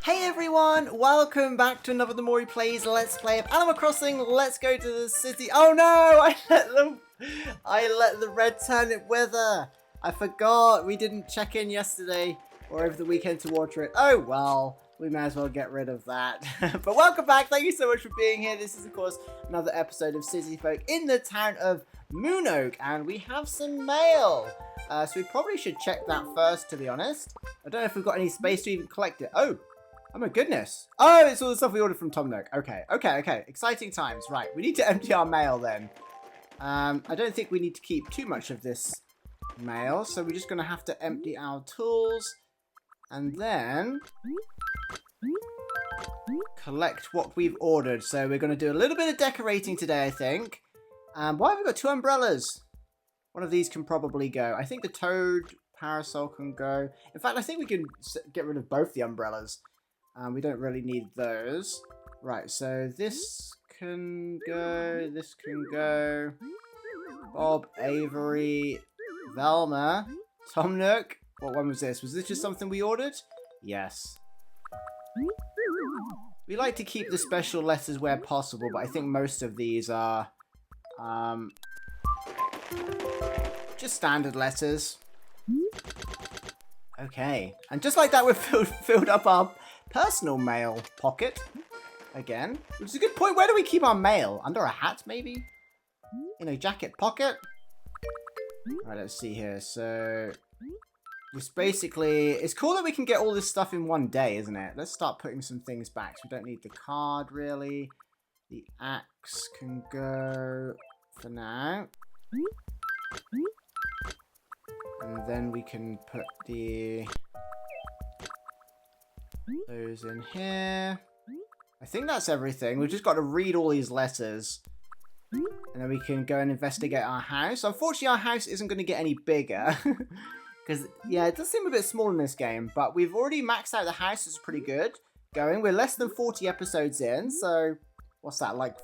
Hey everyone, welcome back to another The Mori Plays Let's Play of Animal Crossing. Let's go to the city. Oh no, I let the red turnip wither. I forgot we didn't check in yesterday or over the weekend to water it. Oh well, we may as well get rid of that. But welcome back, thank you so much for being here. This is of course another episode of City Folk in the town of Moon, and we have some mail. So we probably should check that first, to be honest. I don't know if we've got any space to even collect it. Oh my goodness. Oh, it's all the stuff we ordered from Tom Nook. Okay. Exciting times. Right, we need to empty our mail then. I don't think we need to keep too much of this mail, so we're just going to have to empty our tools and then collect what we've ordered. So we're going to do a little bit of decorating today, I think. Why have we got two umbrellas? One of these can probably go. I think the toad parasol can go. In fact, I think we can get rid of both the umbrellas. We don't really need those. Right, so this can go, this can go. Bob, Avery, Velma, Tom Nook. What one was this? Was this just something we ordered? Yes. We like to keep the special letters where possible, but I think most of these are just standard letters. Okay, and just like that, we've filled up our personal mail pocket again, which is a good point. Where do we keep our mail? Under a hat, maybe? In a jacket pocket? Right, let's see here. So, just basically, it's cool that we can get all this stuff in one day, isn't it? Let's start putting some things back. So we don't need the card, really. The axe can go for now. And then we can put those in here. I think that's everything. We've just got to read all these letters. And then we can go and investigate our house. Unfortunately, our house isn't going to get any bigger. Because, yeah, it does seem a bit small in this game. But we've already maxed out the house. It's pretty good going. We're less than 40 episodes in. So, what's that? Like,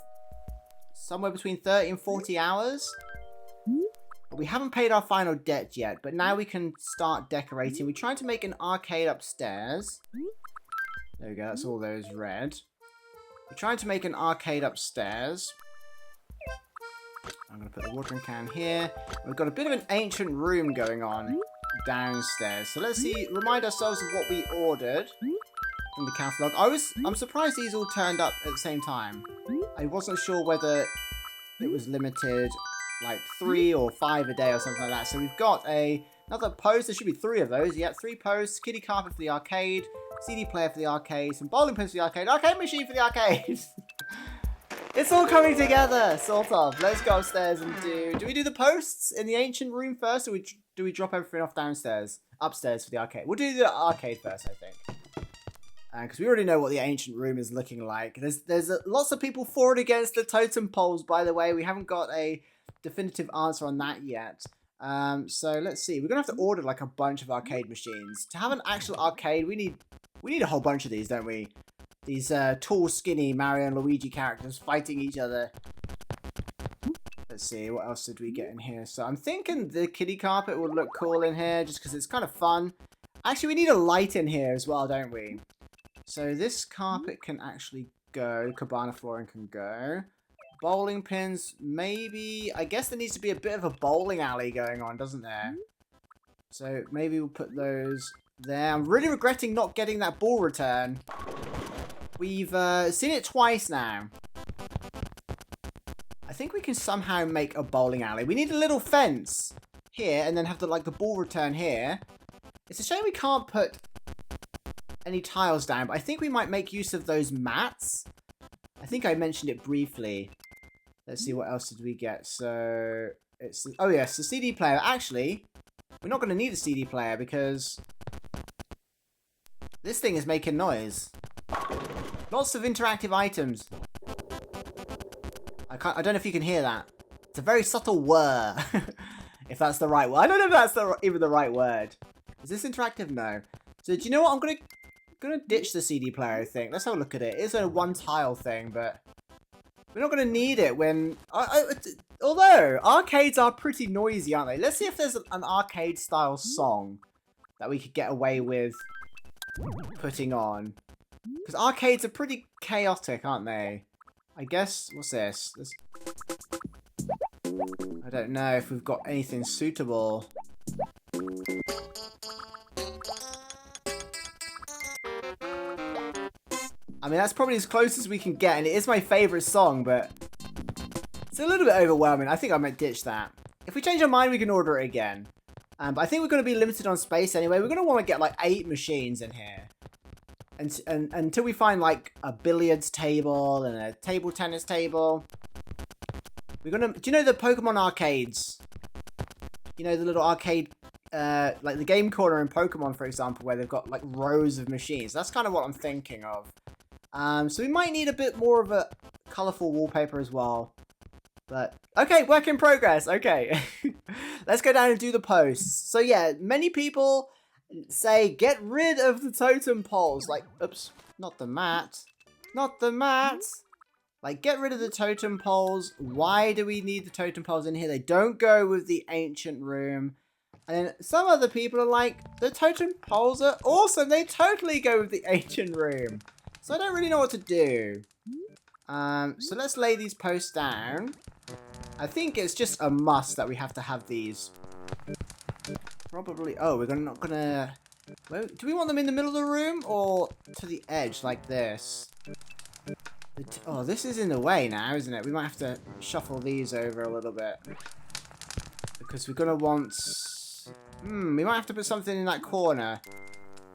somewhere between 30 and 40 hours? We haven't paid our final debt yet, but now we can start decorating. We're trying to make an arcade upstairs. There we go, that's all those red. We're trying to make an arcade upstairs. I'm going to put the watering can here. We've got a bit of an ancient room going on downstairs. So let's see, remind ourselves of what we ordered in the catalogue. I'm surprised these all turned up at the same time. I wasn't sure whether it was limited like 3 or 5 a day or something like that. So we've got another post. There should be 3 of those. Yep, 3 posts. Kiddie carpet for the arcade. CD player for the arcade. Some bowling pins for the arcade. Arcade machine for the arcade. It's all coming together, sort of. Let's go upstairs and do we do the posts in the ancient room first, or do we drop everything off downstairs? Upstairs for the arcade. We'll do the arcade first, I think. Because we already know what the ancient room is looking like. There's lots of people for and against the totem poles, by the way. We haven't got a definitive answer on that yet. So let's see. We're gonna have to order like a bunch of arcade machines to have an actual arcade. We need a whole bunch of these, don't we? These tall, skinny Mario and Luigi characters fighting each other. Let's see, what else did we get in here? So I'm thinking the kiddie carpet would look cool in here, just because it's kind of fun. Actually, we need a light in here as well, don't we? So this carpet can actually go. Cabana flooring can go. Bowling pins, maybe. I guess there needs to be a bit of a bowling alley going on, doesn't there? So maybe we'll put those there. I'm really regretting not getting that ball return. We've seen it twice now. I think we can somehow make a bowling alley. We need a little fence here and then have the ball return here. It's a shame we can't put any tiles down, but I think we might make use of those mats. I think I mentioned it briefly. Let's see, what else did we get? So, oh yes, the CD player. Actually, we're not going to need a CD player because this thing is making noise. Lots of interactive items. I don't know if you can hear that. It's a very subtle whir. If that's the right word. I don't know if that's even the right word. Is this interactive? No. So do you know what? I'm gonna ditch the CD player, I think. Let's have a look at it. It's a one tile thing, but we're not going to need it when... although, arcades are pretty noisy, aren't they? Let's see if there's an arcade-style song that we could get away with putting on. Because arcades are pretty chaotic, aren't they? I guess, what's this? I don't know if we've got anything suitable. I mean, that's probably as close as we can get, and it is my favourite song, but it's a little bit overwhelming. I think I might ditch that. If we change our mind, we can order it again. But I think we're going to be limited on space anyway. We're going to want to get like 8 machines in here. And until we find like a billiards table and a table tennis table. We're going to... Do you know the Pokemon arcades? You know, the little arcade... like the game corner in Pokemon, for example, where they've got like rows of machines. That's kind of what I'm thinking of. So we might need a bit more of a colourful wallpaper as well. But, okay, work in progress. Okay. Let's go down and do the posts. So yeah, many people say get rid of the totem poles. Like, oops, not the mat. Not the mat. Like, get rid of the totem poles. Why do we need the totem poles in here? They don't go with the ancient room. And then some other people are like, the totem poles are awesome. They totally go with the ancient room. So I don't really know what to do. So let's lay these posts down. I think it's just a must that we have to have these. Probably. Oh, we're not gonna. Well, do we want them in the middle of the room or to the edge like this? Oh, this is in the way now, isn't it? We might have to shuffle these over a little bit because we're gonna want. We might have to put something in that corner.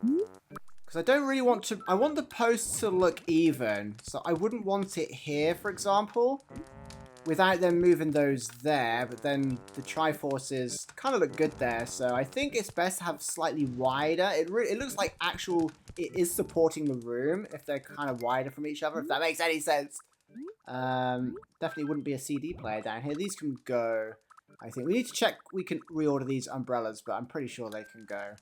Because I don't really want to... I want the posts to look even. So I wouldn't want it here, for example. Without them moving those there. But then the Triforces kind of look good there. So I think it's best to have slightly wider. It looks like actual... It is supporting the room. If they're kind of wider from each other. If that makes any sense. Definitely wouldn't be a CD player down here. These can go... I think we need to check. We can reorder these umbrellas. But I'm pretty sure they can go.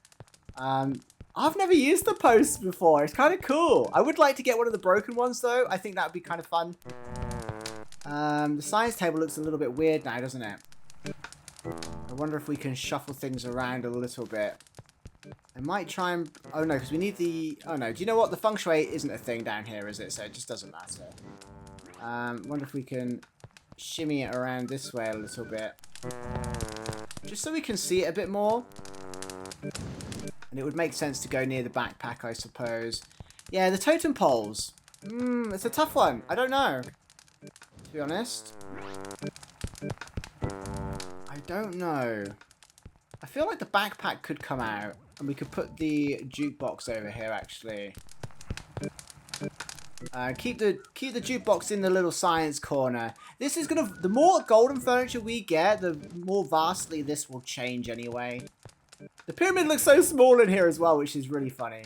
I've never used the posts before. It's kind of cool. I would like to get one of the broken ones, though. I think that would be kind of fun. The science table looks a little bit weird now, doesn't it? I wonder if we can shuffle things around a little bit. I might try and... Oh, no, because we need the... Oh, no. Do you know what? The feng shui isn't a thing down here, is it? So it just doesn't matter. Wonder if we can shimmy it around this way a little bit. Just so we can see it a bit more. And it would make sense to go near the backpack, I suppose. Yeah, the totem poles. It's a tough one. I don't know. To be honest. I don't know. I feel like the backpack could come out. And we could put the jukebox over here, actually. Keep the jukebox in the little science corner. This is gonna... The more golden furniture we get, the more vastly this will change anyway. The pyramid looks so small in here as well, which is really funny.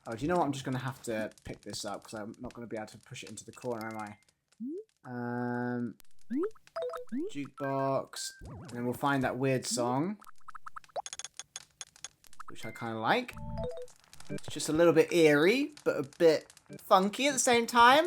Oh, do you know what? I'm just going to have to pick this up because I'm not going to be able to push it into the corner, am I? Jukebox. And then we'll find that weird song. Which I kind of like. It's just a little bit eerie, but a bit funky at the same time.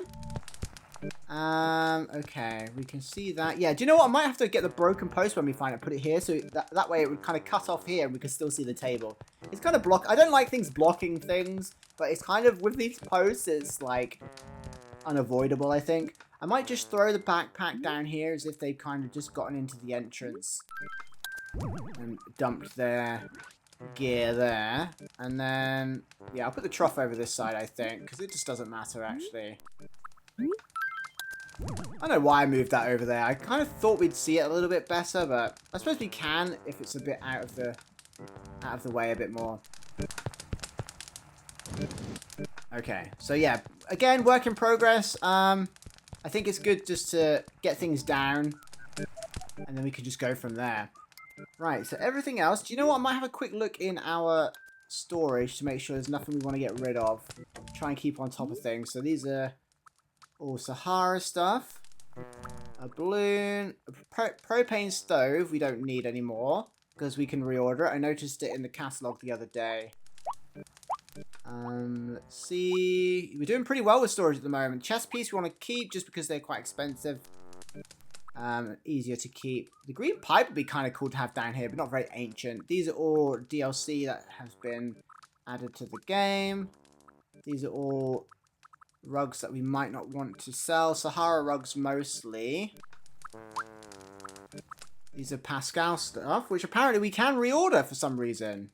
Okay, we can see that. Yeah, do you know what? I might have to get the broken post when we find it, put it here, so that way it would kind of cut off here and we can still see the table. It's kind of I don't like things blocking things, but it's kind of, with these posts, it's like unavoidable, I think. I might just throw the backpack down here as if they've kind of just gotten into the entrance and dumped their gear there. And then, yeah, I'll put the trough over this side, I think, because it just doesn't matter, actually. I don't know why I moved that over there. I kind of thought we'd see it a little bit better, but I suppose we can if it's a bit out of the way a bit more. Okay, so yeah, again, work in progress. I think it's good just to get things down, and then we can just go from there. Right, so everything else. Do you know what? I might have a quick look in our storage to make sure there's nothing we want to get rid of. Try and keep on top of things. So these are all Sahara stuff. A balloon. A propane stove we don't need anymore because we can reorder it. I noticed it in the catalogue the other day. Let's see. We're doing pretty well with storage at the moment. Chest piece we want to keep just because they're quite expensive. Easier to keep. The green pipe would be kind of cool to have down here, but not very ancient. These are all DLC that has been added to the game. These are all rugs that we might not want to sell. Sahara rugs mostly. These are Pascal stuff, which apparently we can reorder for some reason.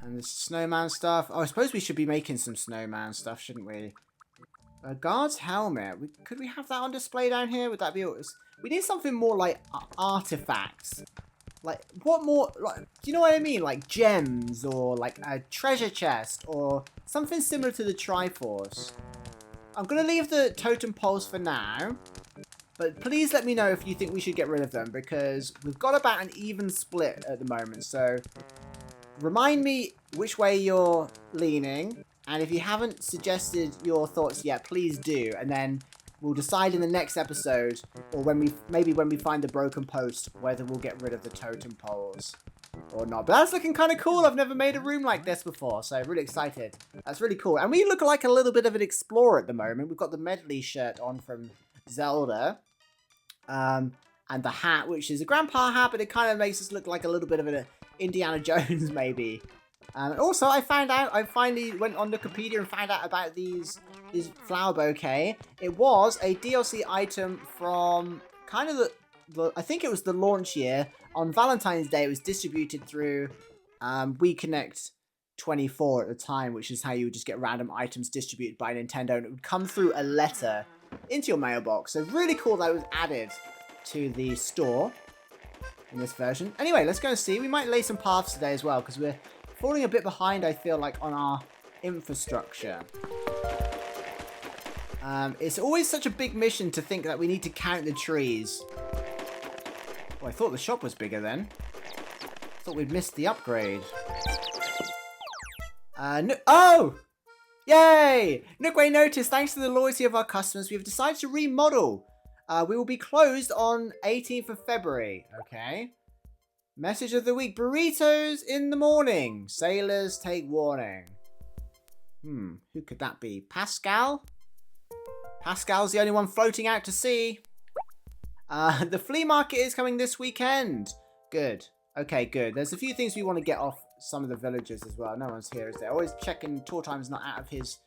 And this snowman stuff. Oh, I suppose we should be making some snowman stuff, shouldn't we? A guard's helmet. Could we have that on display down here? Would that be... We need something more like artifacts. Like, what more... Like, do you know what I mean? Like gems or like a treasure chest or something similar to the Triforce. I'm going to leave the totem poles for now. But please let me know if you think we should get rid of them, because we've got about an even split at the moment. So remind me which way you're leaning. And if you haven't suggested your thoughts yet, please do. And then we'll decide in the next episode, or when we find the broken post, whether we'll get rid of the totem poles or not. But that's looking kind of cool. I've never made a room like this before, so really excited. That's really cool. And we look like a little bit of an explorer at the moment. We've got the medley shirt on from Zelda. And the hat, which is a grandpa hat, but it kind of makes us look like a little bit of an Indiana Jones, maybe. And also, I finally went on Wikipedia and found out about this flower bouquet. It was a DLC item from kind of I think it was the launch year. On Valentine's Day, it was distributed through WeConnect 24 at the time, which is how you would just get random items distributed by Nintendo, and it would come through a letter into your mailbox. So really cool that it was added to the store in this version. Anyway, let's go and see. We might lay some paths today as well, because we're falling a bit behind, I feel like, on our infrastructure. It's always such a big mission to think that we need to count the trees. Oh, I thought the shop was bigger then. Thought we'd missed the upgrade. Oh! Yay! Nookway noticed, thanks to the loyalty of our customers, we have decided to remodel. We will be closed on 18th of February. Okay. Message of the week. Burritos in the morning. Sailors take warning. Who could that be? Pascal? Pascal's the only one floating out to sea. The flea market is coming this weekend. Good. Okay, good. There's a few things we want to get off some of the villagers as well. No one's here, is there? Always checking Tour Time's not out of his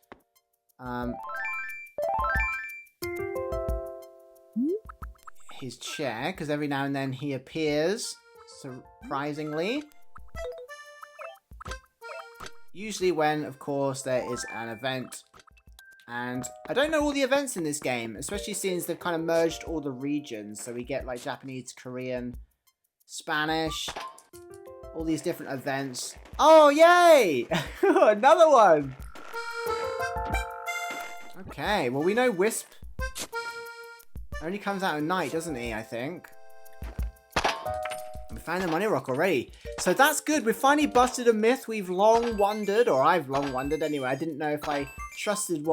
chair, because every now and then he appears, surprisingly. Usually when, of course, there is an event. And I don't know all the events in this game, especially since they've kind of merged all the regions. So we get like Japanese, Korean, Spanish, all these different events. Oh, yay! Another one! Okay, well, we know Wisp only comes out at night, doesn't he, I think? We found the money rock already. So that's good. We've finally busted a myth we've long wondered, or I've long wondered anyway. I didn't know if I trusted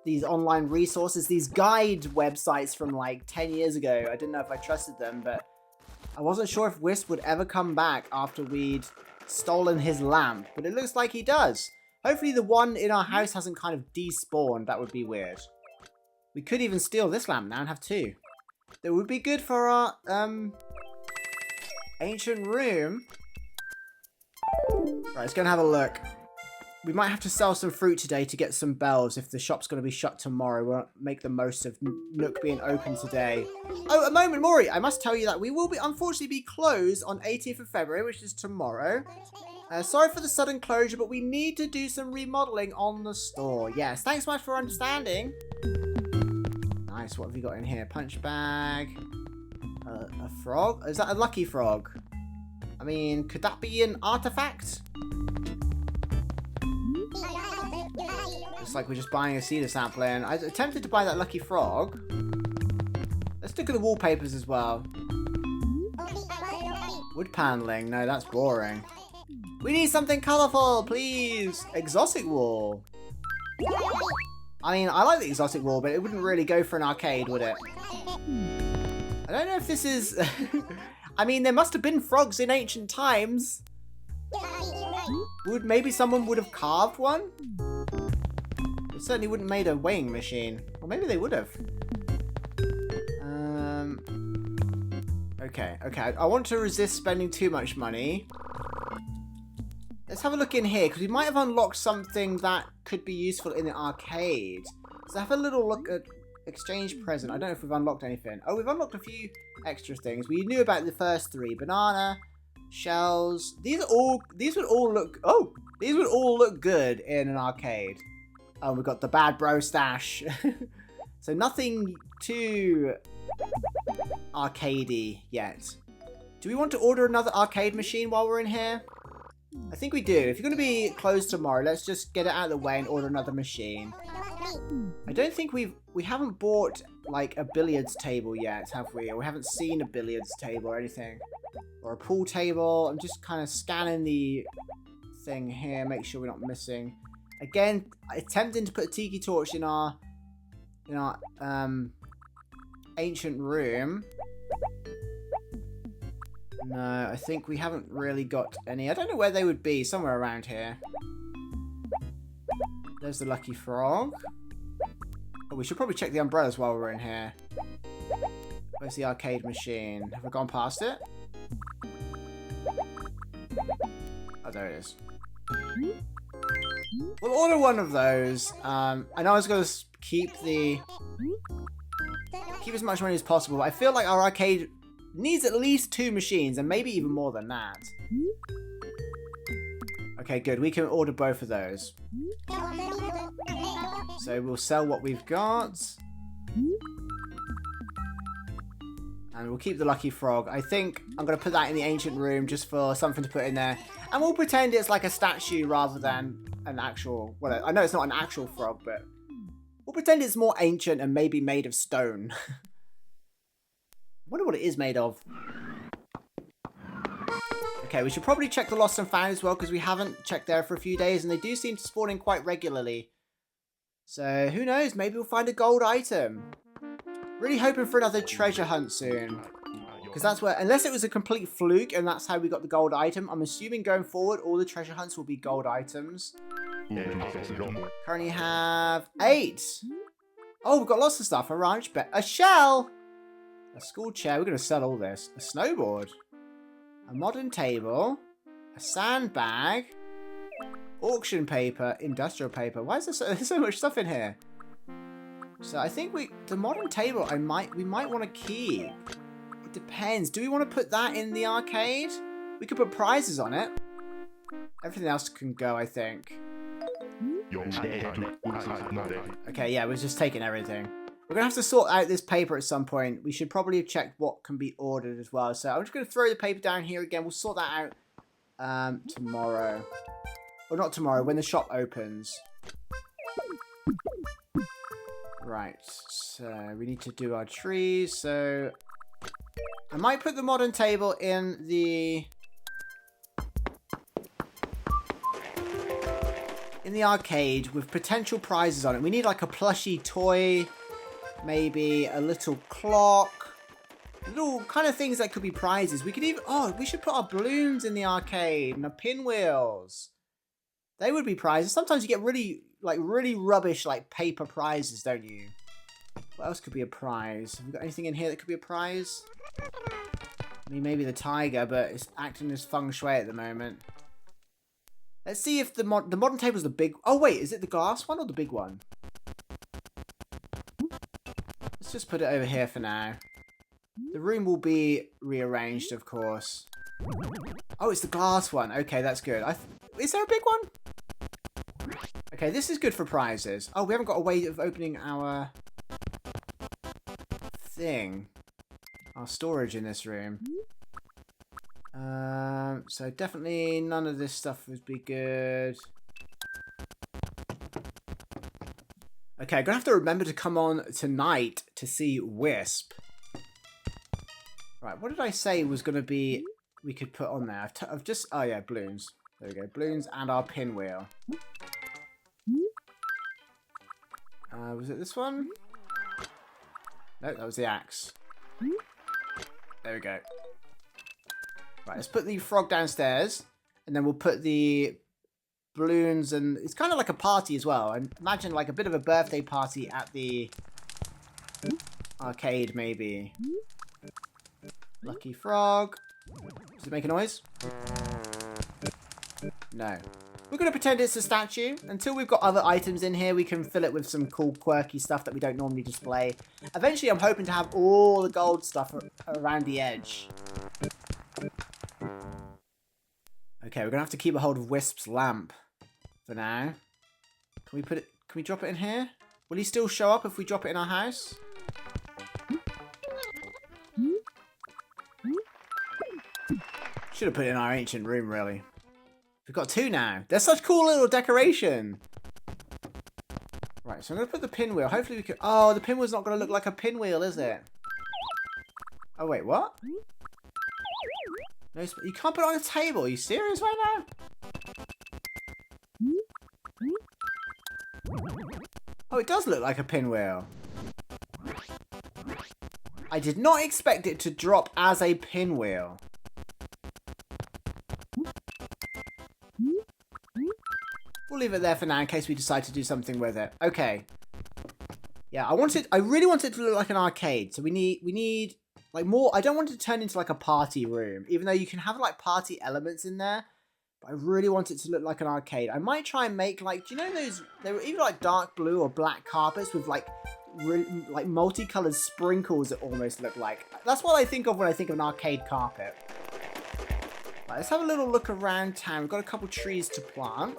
these online resources, these guide websites from like 10 years ago. I didn't know if I trusted them, but I wasn't sure if Wisp would ever come back after we'd stolen his lamp, but it looks like he does. Hopefully the one in our house hasn't kind of despawned. That would be weird. We could even steal this lamp now and have two. That would be good for our ancient room. Right, let's go and have a look. We might have to sell some fruit today to get some bells if the shop's going to be shut tomorrow. We'll make the most of Nook being open today. Oh, a moment, Mori. I must tell you that we will unfortunately be closed on 18th of February, which is tomorrow. Sorry for the sudden closure, but we need to do some remodeling on the store. Yes, thanks so much for understanding. Nice, what have we got in here? Punch bag. A frog? Is that a lucky frog? I mean, could that be an artifact? Looks like we're just buying a cedar sapling. I attempted to buy that lucky frog. Let's look at the wallpapers as well. Wood paneling. No, that's boring. We need something colourful, please. Exotic wall. I mean, I like the exotic wall, but it wouldn't really go for an arcade, would it? I don't know if this is... I mean, there must have been frogs in ancient times. Maybe someone would have carved one? It certainly wouldn't have made a weighing machine. Or maybe they would have. Okay. I want to resist spending too much money. Let's have a look in here, because we might have unlocked something that could be useful in the arcade. So have a little look at exchange present. I don't know if we've unlocked anything. Oh, we've unlocked a few extra things. We knew about the first 3. Banana, shells. These would all look good in an arcade. Oh, we've got the bad bro stash. So nothing too arcadey yet. Do we want to order another arcade machine while we're in here? I think we do. If you're going to be closed tomorrow, let's just get it out of the way and order another machine. I don't think we haven't bought like a billiards table yet, have we? Or we haven't seen a billiards table or anything. Or a pool table. I'm just kind of scanning the thing here, make sure we're not missing. Again, attempting to put a tiki torch in our ancient room. No, I think we haven't really got any. I don't know where they would be. Somewhere around here. There's the lucky frog. Oh, we should probably check the umbrellas while we're in here. Where's the arcade machine? Have we gone past it? Oh, there it is. We'll order one of those. I know I was going to keep as much money as possible. I feel like our arcade needs at least 2 machines, and maybe even more than that. Okay, good. We can order both of those. So we'll sell what we've got. And we'll keep the lucky frog. I think I'm going to put that in the ancient room just for something to put in there. And we'll pretend it's like a statue rather than an actual... Well, I know it's not an actual frog, but... We'll pretend it's more ancient and maybe made of stone. I wonder what it is made of. Okay, we should probably check the lost and found as well, because we haven't checked there for a few days, and they do seem to spawn in quite regularly. So, who knows? Maybe we'll find a gold item. Really hoping for another treasure hunt soon. Because that's where, unless it was a complete fluke and that's how we got the gold item, I'm assuming going forward, all the treasure hunts will be gold items. Currently have 8. Oh, we've got lots of stuff. A ranch bed, a shell, a school chair. We're going to sell all this. A snowboard, a modern table, a sandbag, auction paper, industrial paper. Why is there so much stuff in here? So I think the modern table we might want to keep. It depends. Do we want to put that in the arcade? We could put prizes on it. Everything else can go, I think. Okay, yeah, we're just taking everything. We're going to have to sort out this paper at some point. We should probably have checked what can be ordered as well. So I'm just going to throw the paper down here again. We'll sort that out tomorrow. Or not tomorrow, when the shop opens. Right, so we need to do our trees. So I might put the modern table in the arcade with potential prizes on it. We need like a plushie toy, maybe a little clock, little kind of things that could be prizes. We could even, we should put our balloons in the arcade and our pinwheels. They would be prizes. Sometimes you get really rubbish like paper prizes, don't you? What else could be a prize? Have we got anything in here that could be a prize? I mean, maybe the tiger, but it's acting as feng shui at the moment. Let's see if the modern table's the big... Oh, wait, is it the glass one or the big one? Let's just put it over here for now. The room will be rearranged, of course. Oh, it's the glass one. Okay, that's good. Is there a big one? Okay, this is good for prizes. Oh, we haven't got a way of opening our thing. Our storage in this room. So definitely none of this stuff would be good. Okay, I'm gonna have to remember to come on tonight to see Wisp. Right, what did I say was gonna be we could put on there? I've just, oh yeah, balloons. There we go, balloons and our pinwheel. Was it this one? No, that was the axe. There we go. Right, let's put the frog downstairs, and then we'll put the balloons, and it's kind of like a party as well. And imagine like a bit of a birthday party at the arcade, maybe. Lucky frog. Does it make a noise? No. We're going to pretend it's a statue. Until we've got other items in here, we can fill it with some cool, quirky stuff that we don't normally display. Eventually, I'm hoping to have all the gold stuff around the edge. Okay, we're going to have to keep a hold of Wisp's lamp for now. Can we put it? Can we drop it in here? Will he still show up if we drop it in our house? Should have put it in our ancient room, really. We've got 2 now. They're such cool little decoration. Right, so I'm going to put the pinwheel. Hopefully we can... Oh, the pinwheel's not going to look like a pinwheel, is it? Oh, wait, what? No, you can't put it on a table. Are you serious right now? Oh, it does look like a pinwheel. I did not expect it to drop as a pinwheel. We'll leave it there for now in case we decide to do something with it. Okay. Yeah, I really want it to look like an arcade. So we need like more. I don't want it to turn into like a party room, even though you can have like party elements in there. But I really want it to look like an arcade. I might try and make like, do you know those? They were either like dark blue or black carpets with like like multicolored sprinkles. It almost look like. That's what I think of when I think of an arcade carpet. Right, let's have a little look around town. We've got a couple trees to plant.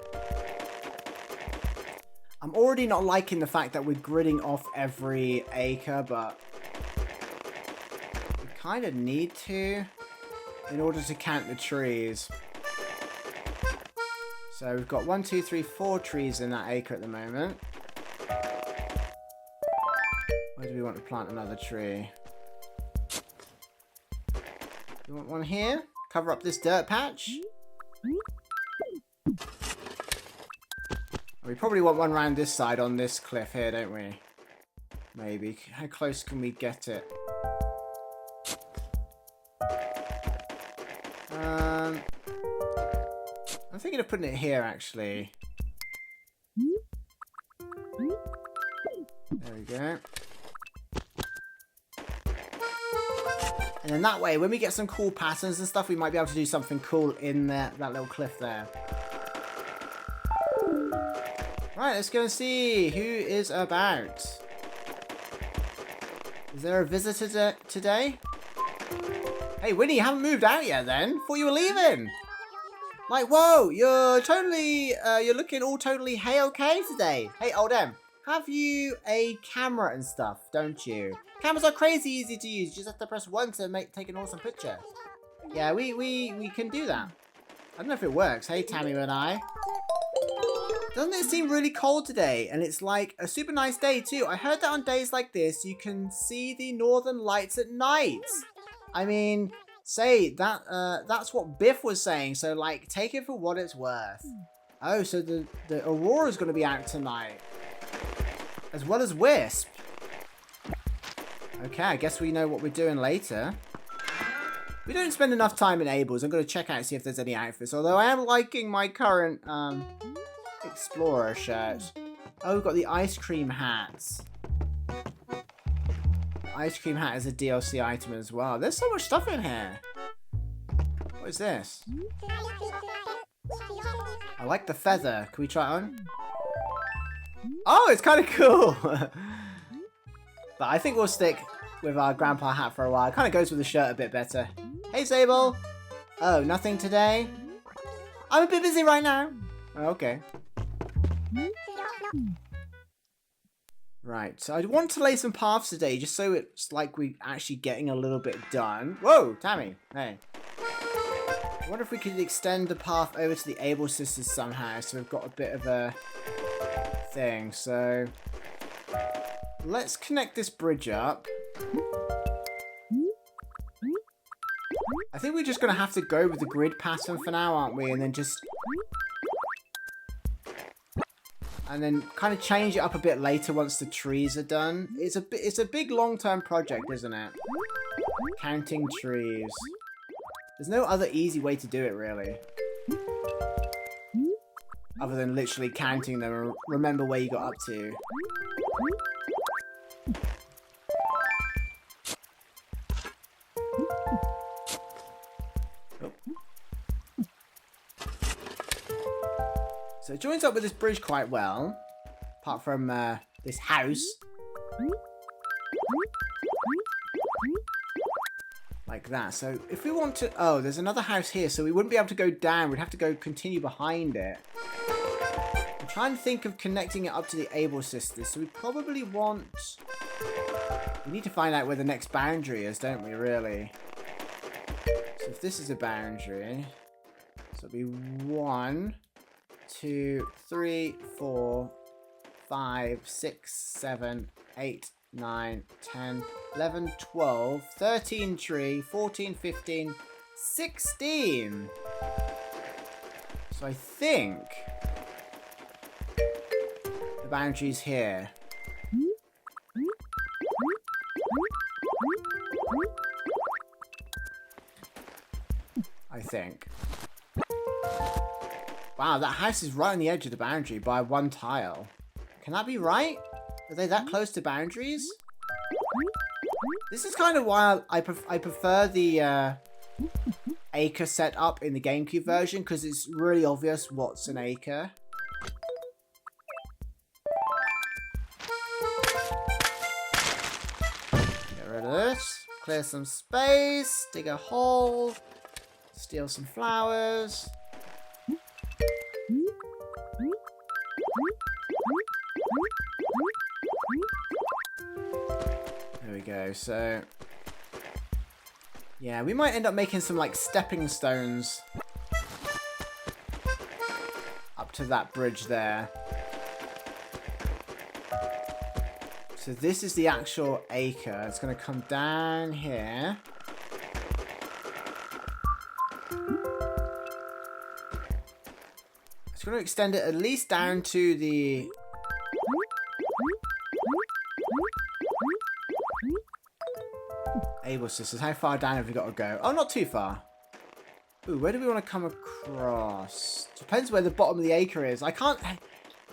I'm already not liking the fact that we're gridding off every acre, but we kind of need to in order to count the trees. So we've got 1, 2, 3, 4 trees in that acre at the moment. Where do we want to plant another tree? We want one here. Cover up this dirt patch. We probably want one around this side on this cliff here, don't we? Maybe. How close can we get it? I'm thinking of putting it here, actually. There we go. And then that way, when we get some cool patterns and stuff, we might be able to do something cool in that little cliff there. Right, let's go and see who is about. Is there a visitor today? Hey, Winnie, you haven't moved out yet then? Thought you were leaving. Like, whoa, you're totally, you're looking all totally hey-okay today. Hey, old M, have you a camera and stuff, don't you? Cameras are crazy easy to use. You just have to press 1 to take an awesome picture. Yeah, we can do that. I don't know if it works. Hey, Tammy and I. Doesn't it seem really cold today? And it's like a super nice day too. I heard that on days like this, you can see the northern lights at night. I mean, say that that's what Biff was saying. So like, take it for what it's worth. Oh, so the Aurora's going to be out tonight, as well as Wisp. Okay, I guess we know what we're doing later. We don't spend enough time in Abel's. I'm going to check out see if there's any outfits. Although I am liking my current Explorer shirt. Oh, we've got the ice cream hats. The ice cream hat is a DLC item as well. There's so much stuff in here. What is this? I like the feather. Can we try it on? Oh, it's kind of cool. But I think we'll stick with our grandpa hat for a while. It kind of goes with the shirt a bit better. Hey, Sable. Oh, nothing today? I'm a bit busy right now. Oh, okay. Right, so I want to lay some paths today, just so it's like we're actually getting a little bit done. Whoa, Tammy, hey. I wonder if we could extend the path over to the Able Sisters somehow, so we've got a bit of a thing. So let's connect this bridge up. I think we're just going to have to go with the grid pattern for now, aren't we? And then just... and then kind of change it up a bit later once the trees are done. It's a big long-term project, isn't it? Counting trees. There's no other easy way to do it, really. Other than literally counting them and remember where you got up to. So it joins up with this bridge quite well. Apart from this house. Like that. So if we want to... Oh, there's another house here. So we wouldn't be able to go down. We'd have to go continue behind it. I'm trying to think of connecting it up to the Able Sisters. So we probably want... We need to find out where the next boundary is, don't we, really? So if this is a boundary... So it'll be 1, 2, 3, 4... 5, 6, 7, 8, 9, 10, 11, 12, 13 tree, 14, 15, 16. So I think the boundary's here. I think. Wow, that house is right on the edge of the boundary by 1 tile. Can that be right? Are they that close to boundaries? This is kind of why I prefer the acre setup in the GameCube version, because it's really obvious what's an acre. Get rid of this. Clear some space. Dig a hole. Steal some flowers. Go. So yeah, we might end up making some like stepping stones up to that bridge there. So this is the actual acre. It's going to come down here. It's going to extend it at least down to the Able Sisters. How far down have we got to go? Oh, not too far. Ooh, where do we want to come across? Depends where the bottom of the acre is. I can't...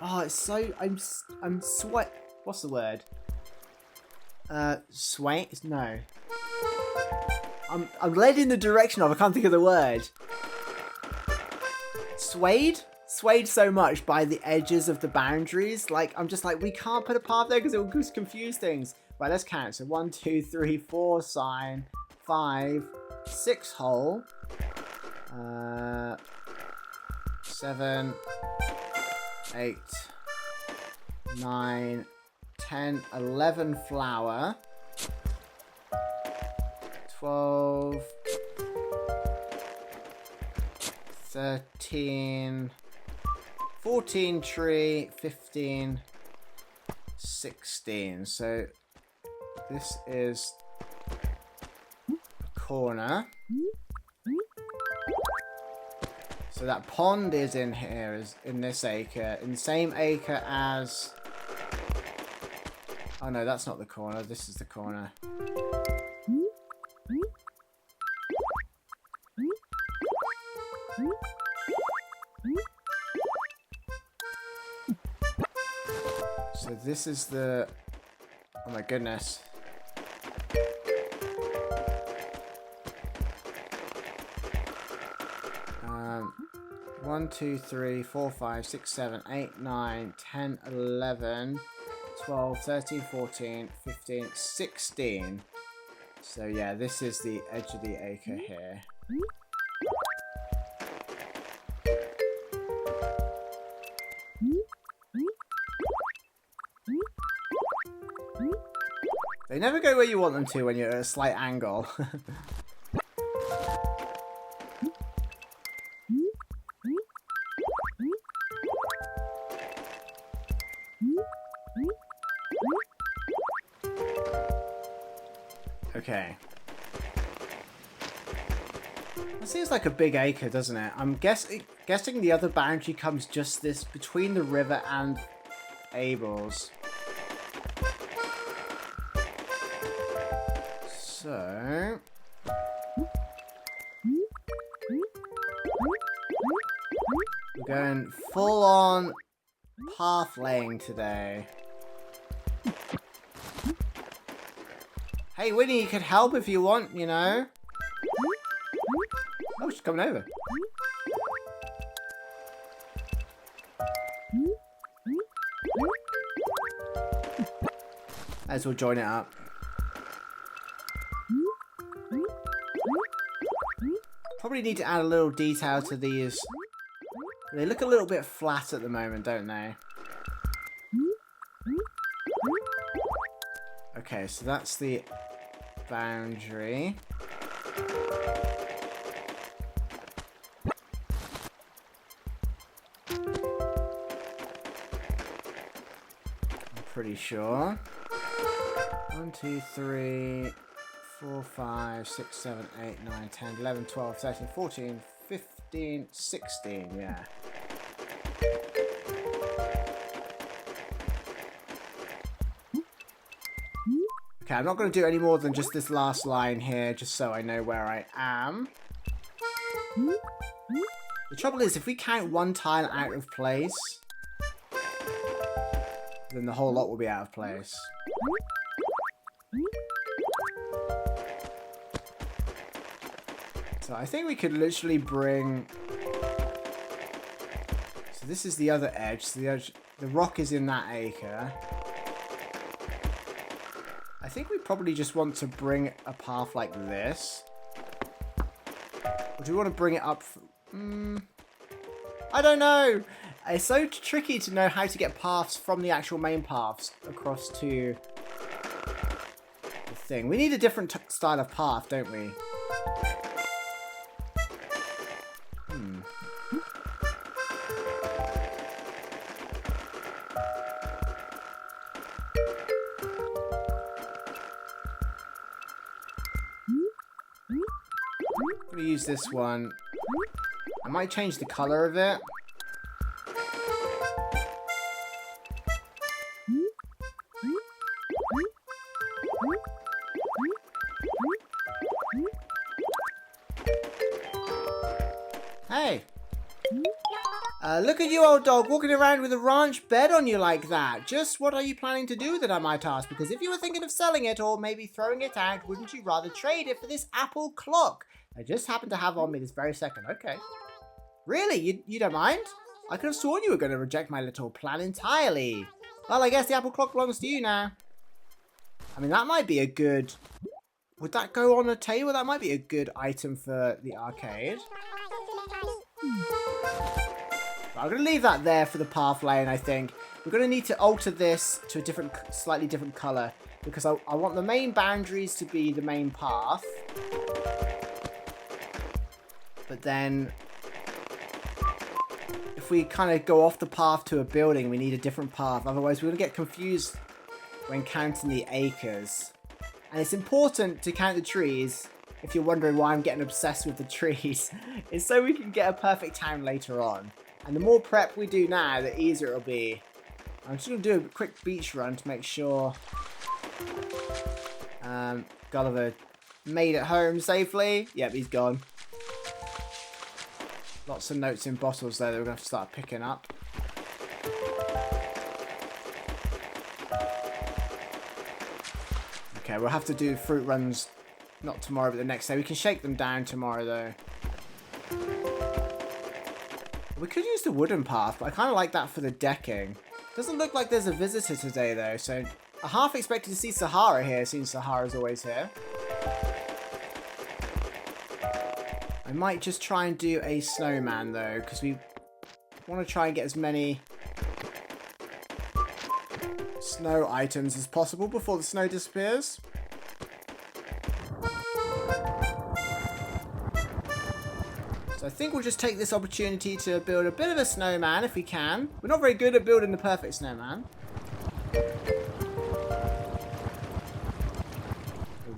Oh, it's so... I'm sweat... What's the word? Sway? No. I'm led in the direction of... I can't think of the word. Swayed? Swayed so much by the edges of the boundaries. Like, I'm just like, we can't put a path there because it will just confuse things. Right, let's count. So 1, 2, 3, 4 sign, 5, 6 hole, 7, 8, 9, 10, 11 flower, 12, 13, 14 tree, 15, 16. So this is a corner. So that pond is in here, is in this acre, in the same acre as... Oh no, that's not the corner, this is the corner. So this is the... Oh my goodness. One, 2, 3, 4, 5, 6, 7, 8, 9, 10, 11, 12, 13, 14, 15, 16. So yeah, this is the edge of the acre here. They never go where you want them to when you're at a slight angle. Okay. That seems like a big acre, doesn't it? I'm guessing the other boundary comes just this between the river and Abel's. So we're going full on path laying today. Hey Winnie, you could help if you want, you know. Oh, she's coming over. Might as well join it up. Probably need to add a little detail to these. They look a little bit flat at the moment, don't they? Okay, so that's the boundary. I'm pretty sure. 1, 2, 3, 4, 5, 6, 7, 8, 9, 10, 11, 12, 13, 14, 15, 16, yeah. Okay, I'm not going to do any more than just this last line here, just so I know where I am. The trouble is, if we count one tile out of place, then the whole lot will be out of place. So I think we could literally bring... So this is the other edge. So the rock is in that acre. I think we probably just want to bring a path like this. Or do we want to bring it up? I don't know. It's so tricky to know how to get paths from the actual main paths across to the thing. We need a different style of path, don't we? I'm going to use this one. I might change the color of it. Hey! Look at you, old dog, walking around with a ranch bed on you like that. Just what are you planning to do with it, I might ask? Because if you were thinking of selling it or maybe throwing it out, wouldn't you rather trade it for this Apple clock I just happen to have on me this very second? Okay. Really? You don't mind? I could have sworn you were going to reject my little plan entirely. Well, I guess the Apple clock belongs to you now. I mean, that might be a good... Would that go on a table? That might be a good item for the arcade. I'm going to leave that there for the path lane, I think. We're going to need to alter this to a slightly different colour. Because I want the main boundaries to be the main path. But then, if we kind of go off the path to a building, we need a different path. Otherwise, we're going to get confused when counting the acres. And it's important to count the trees. If you're wondering why I'm getting obsessed with the trees, it's so we can get a perfect town later on. And the more prep we do now, the easier it'll be. I'm just going to do a quick beach run to make sure Gulliver made it home safely. Yep, he's gone. Lots of notes in bottles there that we're going to have to start picking up. Okay, we'll have to do fruit runs not tomorrow but the next day. We can shake them down tomorrow though. We could use the wooden path, but I kind of like that for the decking. Doesn't look like there's a visitor today though, so I half expected to see Sahara here, since Sahara's always here. I might just try and do a snowman though, because we want to try and get as many snow items as possible before the snow disappears. So I think we'll just take this opportunity to build a bit of a snowman if we can. We're not very good at building the perfect snowman. But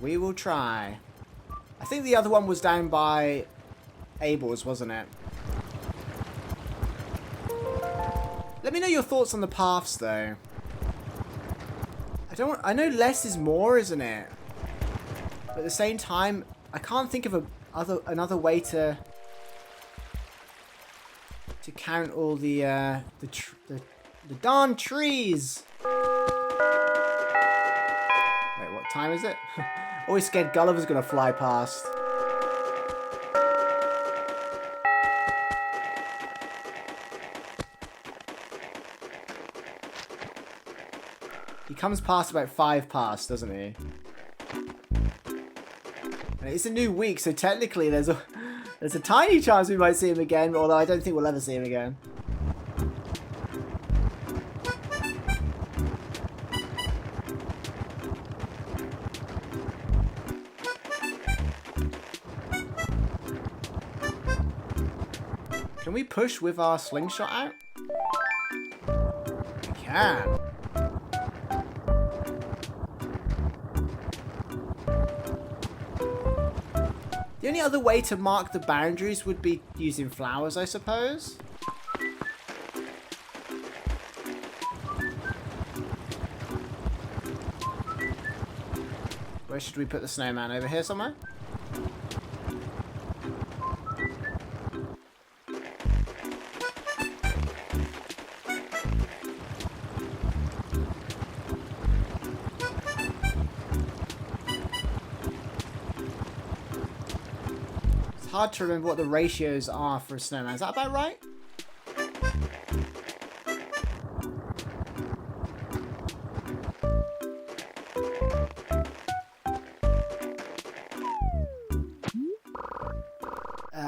we will try. I think the other one was down by Abel's, wasn't it? Let me know your thoughts on the paths though. I know less is more, isn't it? But at the same time, I can't think of another way to count all the darn trees. Wait, what time is it? Always scared Gulliver's gonna fly past. He comes past about 5 past, doesn't he? And it's a new week, so technically there's a tiny chance we might see him again, although I don't think we'll ever see him again. Can we push with our slingshot out? We can. The only other way to mark the boundaries would be using flowers, I suppose. Where should we put the snowman? Over here somewhere? Hard to remember what the ratios are for a snowman. Is that about right?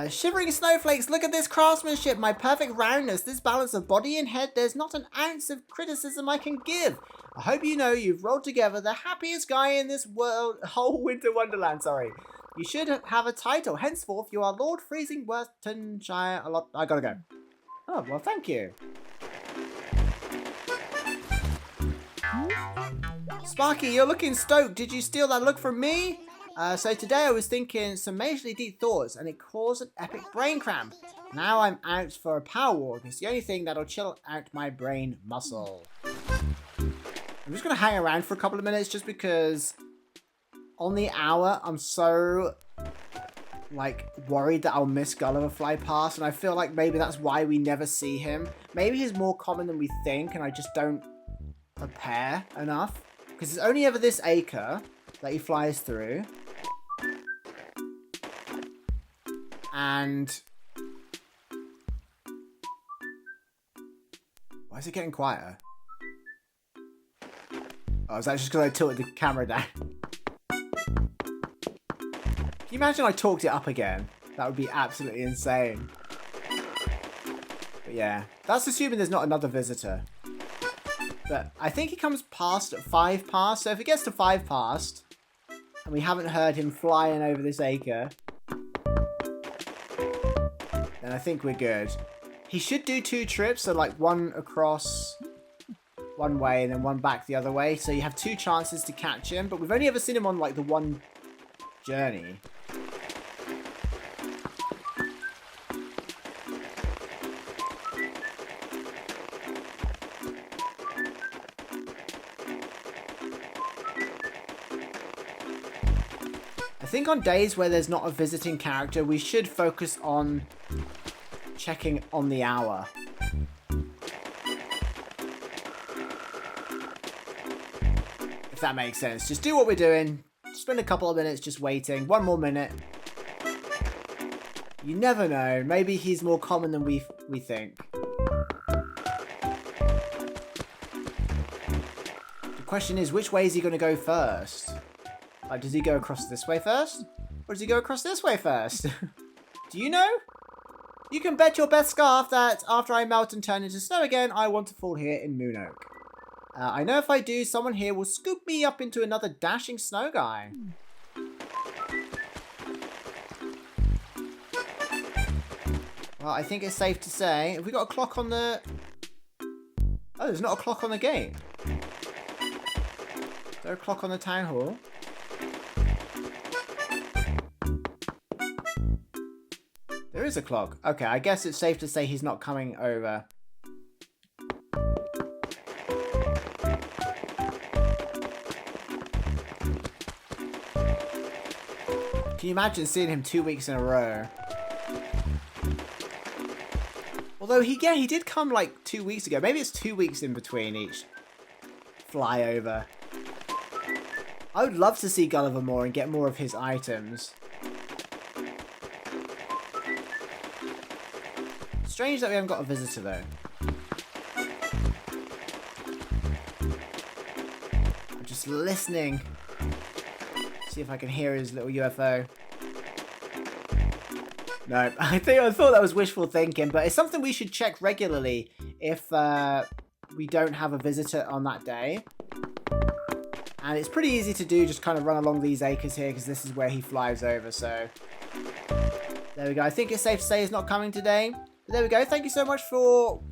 Shivering snowflakes, look at this craftsmanship, my perfect roundness, this balance of body and head, there's not an ounce of criticism I can give. I hope you know you've rolled together the happiest guy in this world, whole winter wonderland, sorry. You should have a title. Henceforth, you are Lord Freezing Worcestershire. I gotta go. Oh, well, thank you. Sparky, you're looking stoked. Did you steal that look from me? So today I was thinking some majorly deep thoughts, and it caused an epic brain cramp. Now I'm out for a power walk. It's the only thing that'll chill out my brain muscle. I'm just gonna hang around for a couple of minutes just because on the hour, I'm so, like, worried that I'll miss Gulliver fly past, and I feel like maybe that's why we never see him. Maybe he's more common than we think, and I just don't prepare enough. Because it's only ever this acre that he flies through. And why is it getting quieter? Oh, is that just because I tilted the camera down? Can you imagine I talked it up again? That would be absolutely insane. But yeah, that's assuming there's not another visitor. But I think he comes past at 5 past, so if it gets to 5 past, and we haven't heard him flying over this acre, then I think we're good. He should do 2 trips, so like one across one way and then one back the other way, so you have 2 chances to catch him, but we've only ever seen him on like the one journey. I think on days where there's not a visiting character, we should focus on checking on the hour. If that makes sense. Just do what we're doing. Spend a couple of minutes just waiting. 1 more minute. You never know. Maybe he's more common than we think. The question is, which way is he going to go first? Like, does he go across this way first? Or does he go across this way first? Do you know? You can bet your best scarf that after I melt and turn into snow again, I want to fall here in Moon Oak. I know if I do, someone here will scoop me up into another dashing snow guy. Well, I think it's safe to say, have we got a clock on the... Oh, there's not a clock on the gate. Is there a clock on the town hall? There is a clock. Okay, I guess it's safe to say he's not coming over. Can you imagine seeing him 2 weeks in a row? Although he did come like 2 weeks ago. Maybe it's 2 weeks in between each flyover. I would love to see Gulliver more and get more of his items. Strange that we haven't got a visitor though. just listening. See if I can hear his little UFO. No, I thought that was wishful thinking, but it's something we should check regularly if we don't have a visitor on that day. And it's pretty easy to do, just kind of run along these acres here, because this is where he flies over, so... There we go. I think it's safe to say he's not coming today. But there we go. Thank you so much for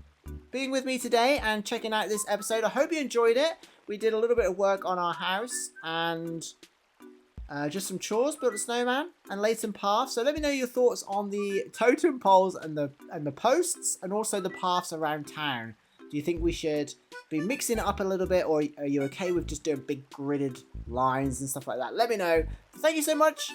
being with me today and checking out this episode. I hope you enjoyed it. We did a little bit of work on our house and just some chores, built a snowman and laid some paths. So let me know your thoughts on the totem poles and the posts, and also the paths around town. Do you think we should be mixing it up a little bit, or are you okay with just doing big gridded lines and stuff like that? Let me know. Thank you so much.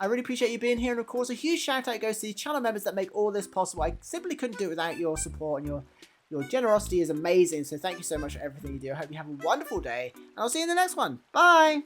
I really appreciate you being here, and of course a huge shout out goes to the channel members that make all this possible. I simply couldn't do it without your support, and your generosity is amazing. So thank you so much for everything you do. I hope you have a wonderful day, and I'll see you in the next one. Bye.